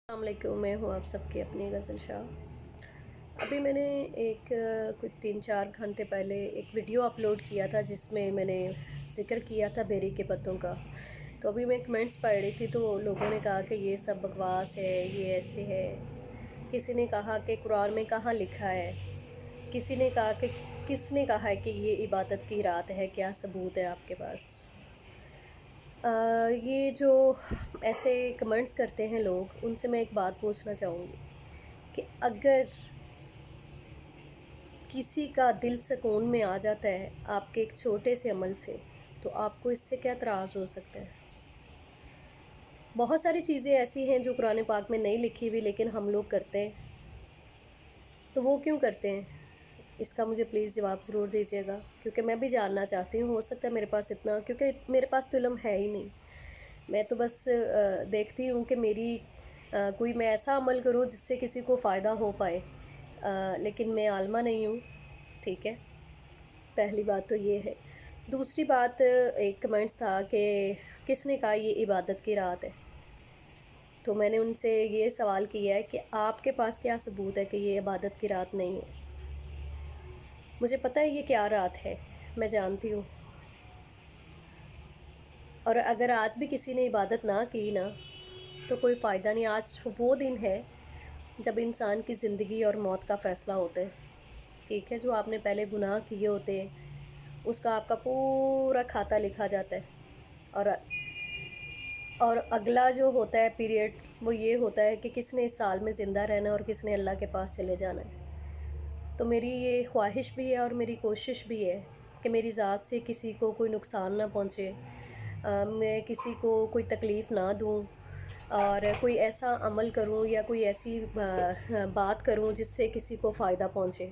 السلام علیکم، میں ہوں آپ سب کی اپنی غزل شاہ۔ ابھی میں نے کچھ 3-4 گھنٹے پہلے ایک ویڈیو اپلوڈ کیا تھا جس میں میں نے ذکر کیا تھا بیری کے پتوں کا۔ تو ابھی میں کمنٹس پڑھ رہی تھی تو لوگوں نے کہا کہ یہ سب بکواس ہے، یہ ایسے ہے۔ کسی نے کہا کہ قرآن میں کہاں لکھا ہے، کسی نے کہا کہ کس نے کہا ہے کہ یہ عبادت کی رات ہے، کیا ثبوت ہے آپ کے پاس؟ یہ جو ایسے کمنٹس کرتے ہیں لوگ، ان سے میں ایک بات پوچھنا چاہوں گی کہ اگر کسی کا دل سکون میں آ جاتا ہے آپ کے ایک چھوٹے سے عمل سے، تو آپ کو اس سے کیا اعتراض ہو سکتا ہے؟ بہت ساری چیزیں ایسی ہیں جو قرآن پاک میں نہیں لکھی ہوئی لیکن ہم لوگ کرتے ہیں، تو وہ کیوں کرتے ہیں؟ اس کا مجھے پلیز جواب ضرور دیجیے گا، کیونکہ میں بھی جاننا چاہتی ہوں۔ ہو سکتا ہے میرے پاس اتنا، کیونکہ میرے پاس تو علم ہے ہی نہیں۔ میں تو بس دیکھتی ہوں کہ کوئی میں ایسا عمل کروں جس سے کسی کو فائدہ ہو پائے، لیکن میں عالمہ نہیں ہوں، ٹھیک ہے؟ پہلی بات تو یہ ہے۔ دوسری بات، ایک کمنٹس تھا کہ کس نے کہا یہ عبادت کی رات ہے؟ تو میں نے ان سے یہ سوال کیا ہے کہ آپ کے پاس کیا ثبوت ہے کہ یہ عبادت کی رات نہیں ہے؟ مجھے پتہ ہے یہ کیا رات ہے، میں جانتی ہوں، اور اگر آج بھی کسی نے عبادت نہ کی نا تو کوئی فائدہ نہیں۔ آج وہ دن ہے جب انسان کی زندگی اور موت کا فیصلہ ہوتا ہے، ٹھیک ہے؟ جو آپ نے پہلے گناہ کیے ہوتے ہیں اس کا آپ کا پورا کھاتہ لکھا جاتا ہے، اور اگلا جو ہوتا ہے پیریڈ وہ یہ ہوتا ہے کہ کس نے اس سال میں زندہ رہنا ہے اور کس نے اللہ کے پاس چلے جانا ہے۔ تو میری یہ خواہش بھی ہے اور میری کوشش بھی ہے کہ میری ذات سے کسی کو کوئی نقصان نہ پہنچے، میں کسی کو کوئی تکلیف نہ دوں، اور کوئی ایسا عمل کروں یا کوئی ایسی بات کروں جس سے کسی کو فائدہ پہنچے۔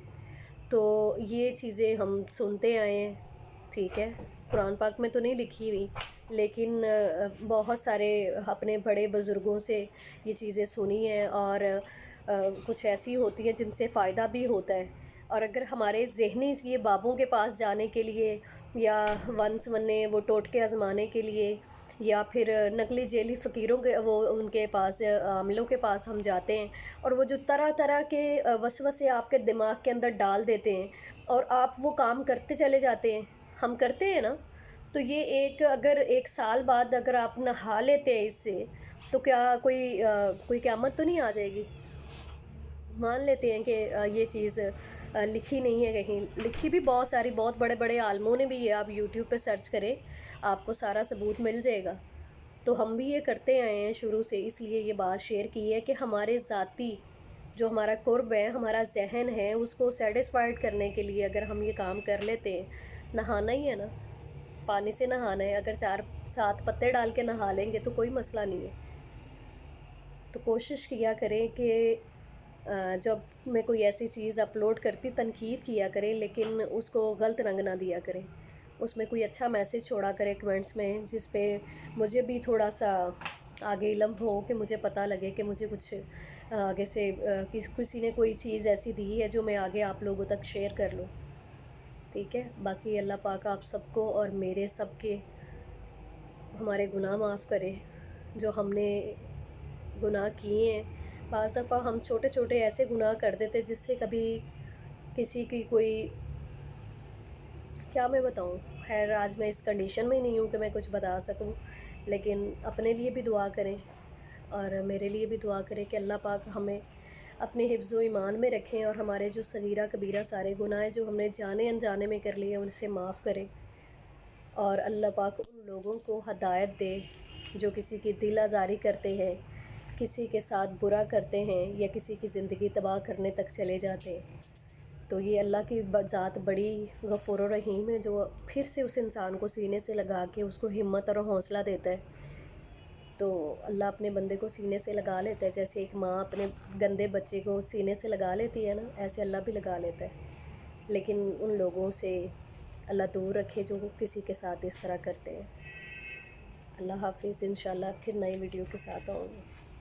تو یہ چیزیں ہم سنتے آئے ہیں، ٹھیک ہے؟ قرآن پاک میں تو نہیں لکھی ہوئی، لیکن بہت سارے اپنے بڑے بزرگوں سے یہ چیزیں سنی ہیں، اور کچھ ایسی ہوتی ہیں جن سے فائدہ بھی ہوتا ہے۔ اور اگر ہمارے ذہنی یہ بابوں کے پاس جانے کے لیے، یا ون سمنے وہ ٹوٹکے آزمانے کے لیے، یا پھر نقلی جیلی فقیروں کے ان کے پاس، عاملوں کے پاس ہم جاتے ہیں، اور وہ جو طرح طرح کے وسوسے آپ کے دماغ کے اندر ڈال دیتے ہیں اور آپ وہ کام کرتے چلے جاتے ہیں، ہم کرتے ہیں نا؟ تو یہ اگر 1 سال بعد اگر آپ نہا لیتے ہیں اس سے، تو کیا کوئی قیامت تو نہیں آ جائے گی؟ مان لیتے ہیں کہ یہ چیز لکھی نہیں ہے کہیں، لکھی بھی بہت بڑے بڑے عالموں نے بھی ہے، آپ یوٹیوب پہ سرچ کریں آپ کو سارا ثبوت مل جائے گا۔ تو ہم بھی یہ کرتے آئے ہیں شروع سے، اس لیے یہ بات شیئر کی ہے کہ ہمارے ذاتی جو ہمارا قرب ہے، ہمارا ذہن ہے، اس کو سیٹسفائیڈ کرنے کے لیے اگر ہم یہ کام کر لیتے ہیں، نہانا ہی ہے نا، پانی سے نہانا ہے، اگر 4-7 پتے ڈال کے نہا لیں گے تو کوئی مسئلہ نہیں ہے۔ تو کوشش کیا کریں کہ جب میں کوئی ایسی چیز اپلوڈ کرتی، تنقید کیا کریں، لیکن اس کو غلط رنگ نہ دیا کریں، اس میں کوئی اچھا میسیج چھوڑا کریں کمنٹس میں، جس پہ مجھے بھی تھوڑا سا آگے علم ہو، کہ مجھے پتہ لگے کہ مجھے کچھ آگے سے کسی نے کوئی چیز ایسی دی ہے جو میں آگے آپ لوگوں تک شیئر کر لوں، ٹھیک ہے؟ باقی اللہ پاک آپ سب کو اور میرے سب کے ہمارے گناہ معاف کرے جو ہم نے گناہ کیے ہیں۔ بعض دفعہ ہم چھوٹے چھوٹے ایسے گناہ کر دیتے جس سے کبھی کسی کی کوئی، کیا میں بتاؤں، خیر آج میں اس کنڈیشن میں نہیں ہوں کہ میں کچھ بتا سکوں، لیکن اپنے لیے بھی دعا کریں اور میرے لیے بھی دعا کریں کہ اللہ پاک ہمیں اپنے حفظ و ایمان میں رکھیں، اور ہمارے جو صغیرہ کبیرہ سارے گناہ جو ہم نے جانے انجانے میں کر لیے ان سے معاف کرے، اور اللہ پاک ان لوگوں کو ہدایت دے جو کسی کی دل آزاری کرتے ہیں، کسی کے ساتھ برا کرتے ہیں، یا کسی کی زندگی تباہ کرنے تک چلے جاتے ہیں۔ تو یہ اللہ کی ذات بڑی غفور و رحیم ہے، جو پھر سے اس انسان کو سینے سے لگا کے اس کو ہمت اور حوصلہ دیتا ہے۔ تو اللہ اپنے بندے کو سینے سے لگا لیتا ہے، جیسے ایک ماں اپنے گندے بچے کو سینے سے لگا لیتی ہے نا، ایسے اللہ بھی لگا لیتا ہے، لیکن ان لوگوں سے اللہ دور رکھے جو کسی کے ساتھ اس طرح کرتے ہیں۔ اللہ حافظ، انشاءاللہ پھر نئی ویڈیو کے ساتھ آؤں گی۔